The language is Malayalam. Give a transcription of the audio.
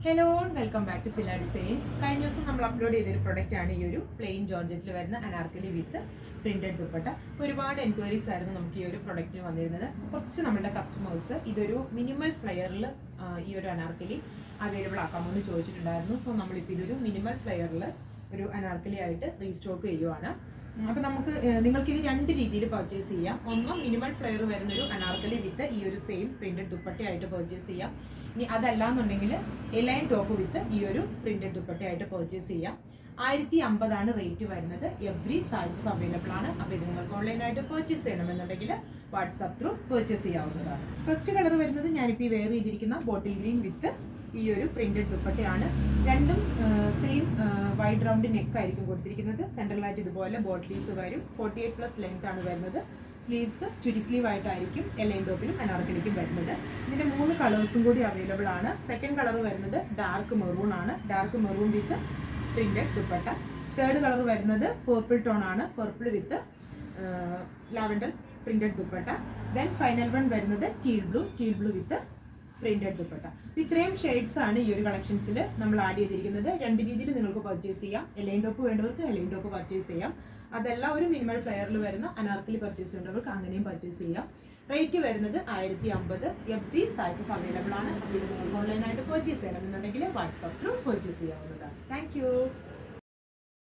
Hello, welcome back to Sila designs. കഴിഞ്ഞ ദിവസം നമ്മൾ അപ്ലോഡ് ചെയ്തൊരു പ്രൊഡക്റ്റാണ് ഈ ഒരു പ്ലെയിൻ ജോർജറ്റിൽ വരുന്ന അനാർക്കലി വിത്ത് പ്രിന്റഡ് ദുപ്പട്ട. ഒരുപാട് എൻക്വയറീസ് ആയിരുന്നു നമുക്ക് ഈ ഒരു പ്രൊഡക്റ്റിന് വന്നിരുന്നത്. കുറച്ച് നമ്മളുടെ കസ്റ്റമേഴ്സ് ഇതൊരു മിനിമൽ ഫ്ലെയറിൽ ഈ ഒരു അനാർക്കലി അവൈലബിൾ ആക്കാമെന്ന് ചോദിച്ചിട്ടുണ്ടായിരുന്നു. സോ നമ്മളിപ്പോൾ ഇതൊരു മിനിമൽ ഫ്ലെയറിൽ ഒരു അനാർക്കലി ആയിട്ട് റീസ്റ്റോക്ക് ചെയ്യുവാണ്. അപ്പോൾ നിങ്ങൾക്ക് ഇത് രണ്ട് രീതിയിൽ പർച്ചേസ് ചെയ്യാം. ഒന്ന്, മിനിമൽ ഫ്ലെയർ വരുന്നൊരു അനാർക്കലി വിത്ത് ഈ ഒരു സെയിം പ്രിന്റഡ് ദുപ്പട്ടയായിട്ട് പർച്ചേസ് ചെയ്യാം. ഇനി അതല്ലാന്നുണ്ടെങ്കിൽ എലൈൻ ടോപ്പ് വിത്ത് ഈ ഒരു പ്രിന്റഡ് ദുപ്പട്ടയായിട്ട് പർച്ചേസ് ചെയ്യാം. 1050 റേറ്റ് വരുന്നത്. എവറി സൈസസ് അവൈലബിൾ ആണ്. അപ്പോൾ ഇത് നിങ്ങൾക്ക് ഓൺലൈനായിട്ട് പർച്ചേസ് ചെയ്യണമെന്നുണ്ടെങ്കിൽ വാട്സാപ്പ് ത്രൂ പർച്ചേസ് ചെയ്യാവുന്നതാണ്. ഫസ്റ്റ് കളർ വരുന്നത് ഞാനിപ്പോൾ ഈ വെയർ ചെയ്തിരിക്കുന്ന ബോട്ടിൽ ഗ്രീൻ വിത്ത് ഈ ഒരു പ്രിന്റഡ് ദുപ്പട്ടയാണ്. രണ്ടും സെയിം വൈഡ് റൗണ്ട് നെക്ക് ആയിരിക്കും കൊടുത്തിരിക്കുന്നത്. സെൻട്രലായിട്ട് ഇതുപോലെ ബോട്ടിൽസ് വരും. 48+ ലെങ്ത് ആണ് വരുന്നത്. സ്ലീവ്സ് ചുരി സ്ലീവ് ആയിട്ടായിരിക്കും എലൈൻ ടോപ്പിലും അനാർക്കലിക്കും വരുന്നത്. ഇതിന്റെ 3 കളേഴ്സും കൂടി അവൈലബിൾ ആണ്. സെക്കൻഡ് കളർ വരുന്നത് ഡാർക്ക് മെറൂൺ ആണ്. Dark maroon with printed dupatta. Third colour വരുന്നത് പേർപ്പിൾ ടോൺ ആണ്. Purple with lavender printed dupatta. Then final one വരുന്നത് teal blue with printed dupatta. ഇത്രയും ഷെയ്ഡ്സ് ആണ് ഈ ഒരു കളക്ഷൻസിൽ നമ്മൾ ആഡ് ചെയ്തിരിക്കുന്നത്. രണ്ട് രീതിയിൽ നിങ്ങൾക്ക് പർച്ചേസ് ചെയ്യാം. എലൈൻ ടോപ്പ് വേണ്ടവർക്ക് എലൈൻ ടോപ്പ് പർച്ചേസ് ചെയ്യാം. അതല്ല ഒരു മിനിമൽ ഫ്ലെയറിൽ വരുന്ന അനാർക്കലി പർച്ചേസ് ചെയ്യേണ്ടവർക്ക് അങ്ങനെയും പർച്ചേസ് ചെയ്യാം. റേറ്റ് വരുന്നത് 1050. എവറി സൈസസ് അവൈലബിൾ ആണ്. അപ്പോൾ ഇത് നിങ്ങൾക്ക് ഓൺലൈനായിട്ട് പർച്ചേസ് ചെയ്യണമെന്നുണ്ടെങ്കിൽ വാട്സാപ്പ് ത്രൂ പർച്ചേസ് ചെയ്യാവുന്നതാണ്. താങ്ക്